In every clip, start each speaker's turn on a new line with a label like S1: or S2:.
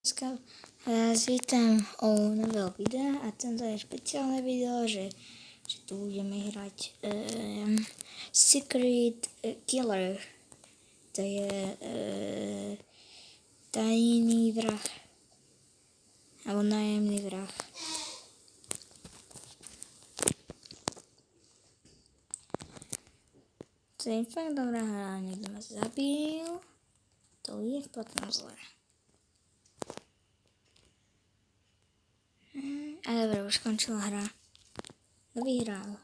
S1: Dneska vás vítam u nového videa a tento je špeciálne video, že tu budeme hrať Secret Killer. To je tajný vrah alebo nájemný vrah. To je fakt dobrá hra, niekto ma zabil, to je potom zle. A dobre, už skončila hra. Kto vyhral?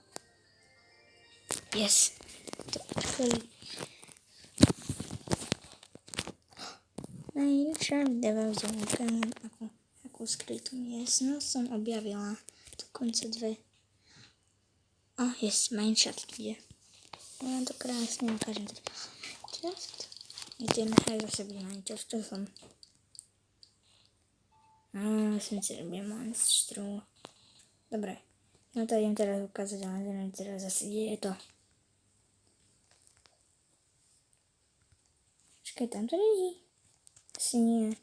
S1: Yes. To počkali. Najlepšia videa vám ukážem, akú skrytú miestnosť som objavila. Dokonca dve. Yes, Minecraft ide. Ja to krásne ukážem. Minecraft. Ideme aj zase byť Minecraft, čo som. Myslím si, že robím monstru. Dobre, no to idem teraz ukázať, ale neviem teraz zase, kde je to. Počkaj, tam to není? Asi nie.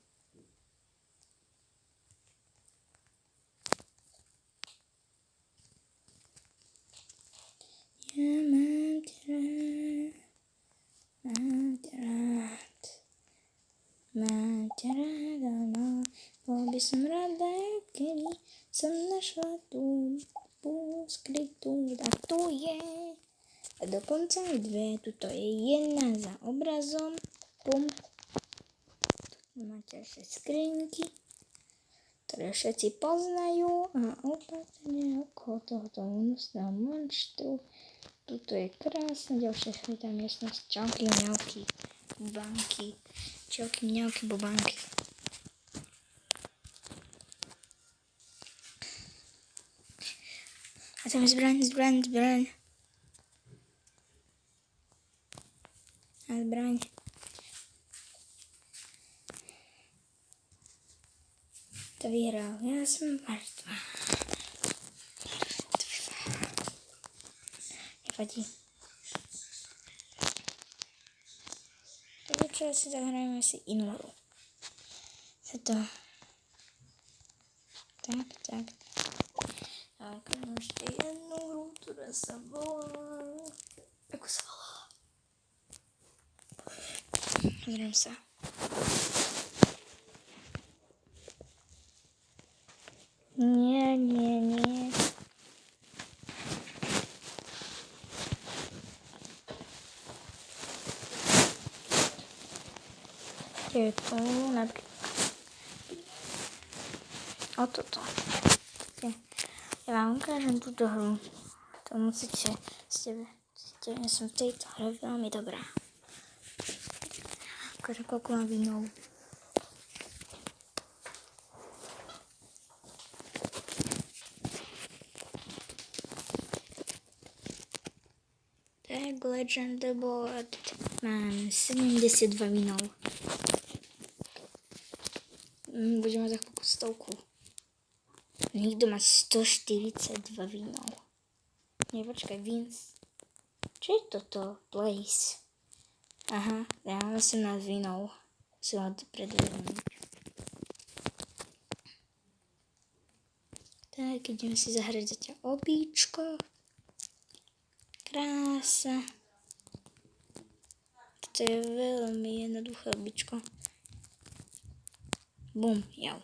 S1: Ja mám ťa rád, áno. Bol by som rada, keby som našla tú skrytú, a tu je. A dokonca aj dve, tuto je jedna za obrazom, pum. Tu máte ešte skrinky, ktoré všetci poznajú a opatrne okolo tohoto únosného monštru. Tuto je krásna ďalšia skrytá miestnosť, čauky, mňauky, bubánky, čauky, mňauky, bubánky. A tam je zbraň. A zbraň. To vyhral. Ja som mŕtva. Nevadí. Takže čo si zahrajeme si inú hru. Tak. A ukážem ešte jednu hru, ktorá sa volá... Ako sa volá? Pozriem sa. Nie. Je to napríklad. Toto. Ja vám ukážem túto hru. To musíte ja som v tejto hre veľmi dobrá. Ukážem, koľko mám vínov. Tak, Legend the Board. Mám 72 vínov. Budeme za chvíľku 100. Niekto má 142 vínov. Nie, počkaj, Vince. Čo je toto? Place. Aha, ja mám 18 vínov. Si ho predvednúť. Tak, ideme si zahrať zatiaľ obíčko. Krása. Toto je veľmi jednoduché obíčko. Bum, jau.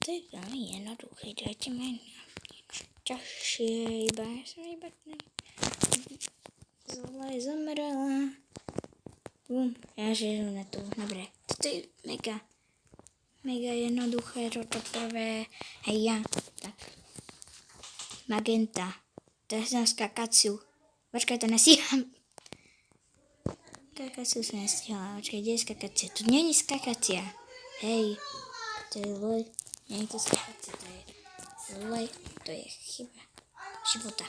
S1: To je veľmi jednoduché, dajte mi niečo ťažšie, ja som iba zle zomrela. Bum, ja žijem na to, dobre. Toto je mega jednoduché, toto prvé, hej ja, tak. Magenta, to je na skakaciu. Počkaj, to nestíham. Skakaciu som nestíhala, počkaj, kde je skakacia? Tu nie je skakacia, hej, to je zle. Nie je to skakacia, to je zle, to je chyba života.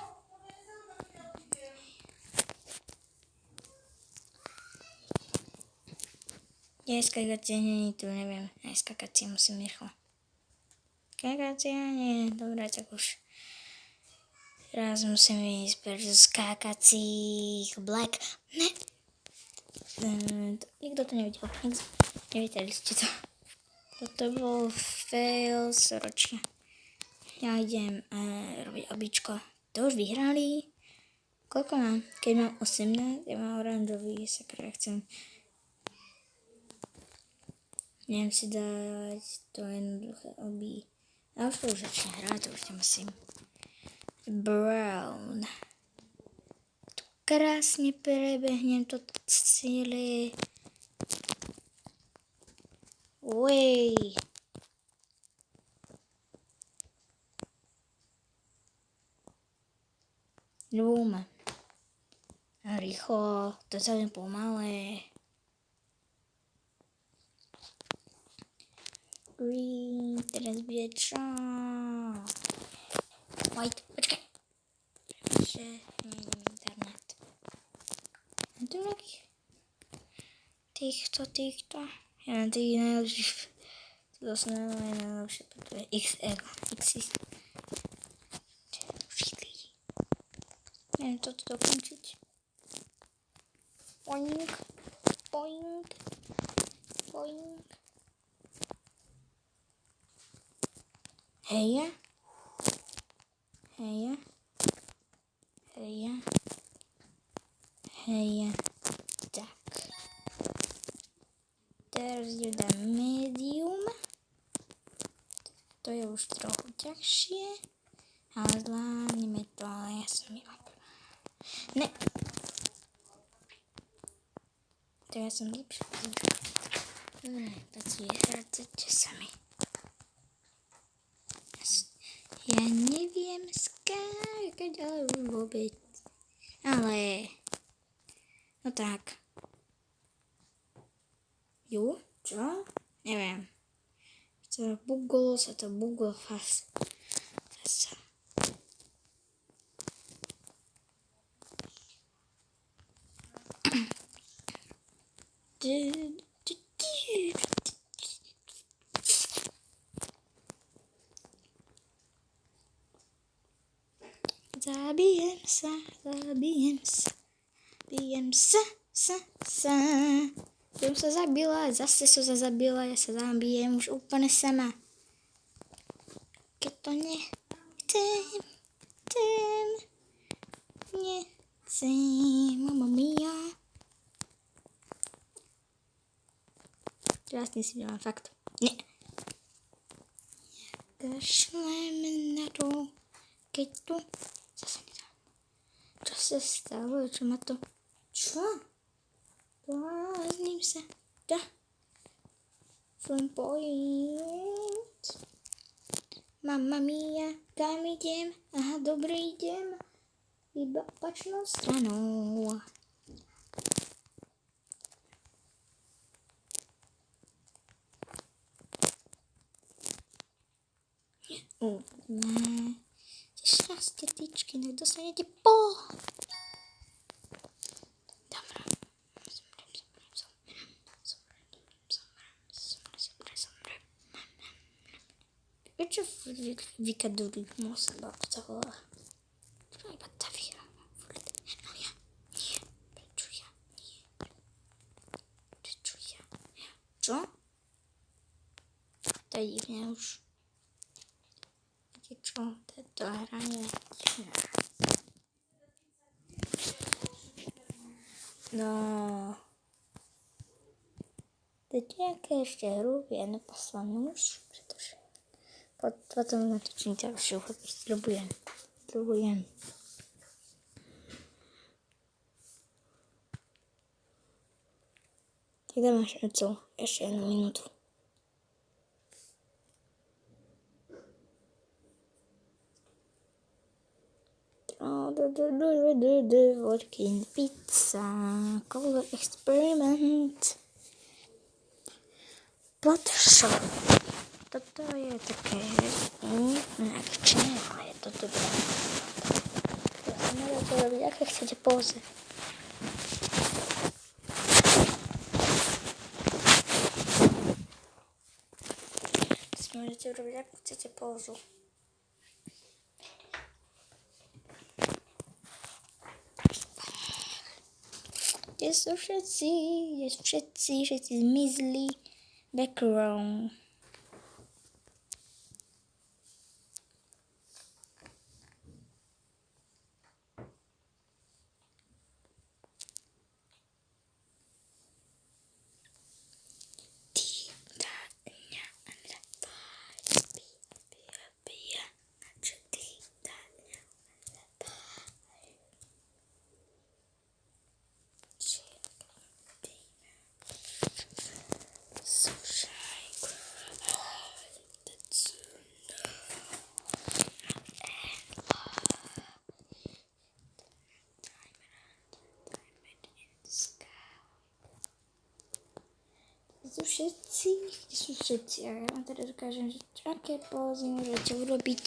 S1: Nie je skakacia, nie je tu, neviem, aj skakacia musím rýchlo. Skakacia, nie, dobre, tak už. Teraz musím ísť preč do skakacích black. Ne. Nikto to nevidel. Nevideli ste to. Toto bol fail ročne. Ja idem robiť običko. To už vyhrali. Koľko mám? Keď mám 18, ja mám oranžový, sakra, ja chcem. Neviem si dať to jednoduché obi. A už to už začne hrať, to už nemusím. Brown. Tu krásne prebehnem to celé. Uej. Boom. Rýchlo, to je celé pomalé. Green, teraz bude čo? White, počkaj. Ešte nejdem internet. Je tu nejakých? Týchto. Ja na tých najlepších. To sú najlepšie, to je XL. Neviem toto dokončiť. Boing. Heja. Tak. Teraz dám medium. To je už trochu ťažšie. Ale zvládneme to, ale ja som ne. To ja som lepšie. Dobre, tak si hrádzate sami. Ja neviem skákať, ale už vôbec. Ale... No tak. Čo? Neviem. Bugolo sa to buglo fast. Zabijem sa. Som sa zabila, zase som sa zabila, ja sa zabijem už úplne sama. Keď to nechcem, mamma mia. Teraz si dávam fakt. Nie. Kašlem na to, keď tu zase nedám. Čo sa stalo? Čo ma to... Čo? Blázním sa. Flame point. Mamma mia, kam idem? Aha, dobre idem. Iba opačnou stranou. Šťastie, tyčky, tak dostanete po. Dobre. Prečo vykadujú musela to volá? Čo iba tá víra? No ja. Nie. Prečo ja? Čo? To je divné už. Čo? Toto hranie. No. Dajte nejaké ešte hru, jednu poslednú už, pretože potom natočím ďalšiu, sľubujem. Tak dáme ešte jednu minútu. Working pizza, color experiment. Photoshop. Toto je také akčné, ale je to dobré. Ja sa môžete robiť, aké chcete póze. Môžete robiť, akú chcete pózu. Kde sú všetci? Všetci zmizli. Background. Kde sú všetci? A ja vám teda dokážem, že aké pózy môžete urobiť.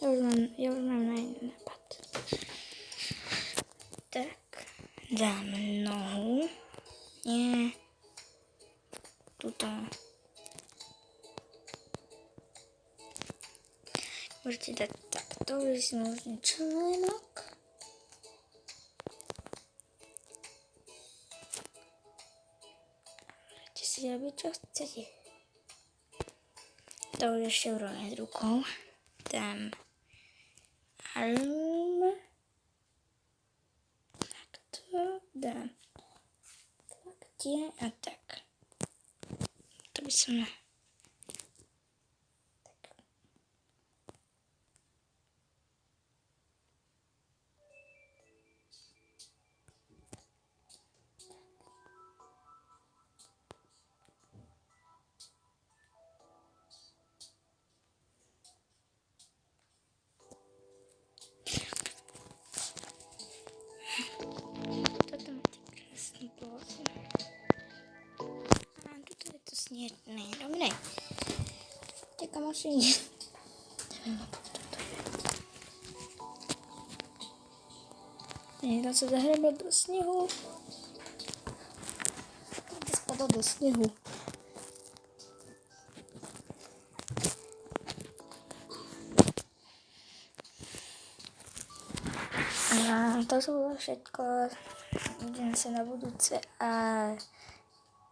S1: Ja už mám na jeden nápad. Tak, dám nohu. Nie. Tuto. Môžete dať takto, že si možno členok. Môžete si robiť, čo chcete. To už ešte urobím s rukou. Dám arm. Takto. Dám laktie a tak. To by som... Toto máte krásny pôz. A tuto je to snežné. Dobre. Teka mašine. Nedá sa zahrebať do snehu. Kde spadá do snehu. A to sú všetko. Idem sa na budúce a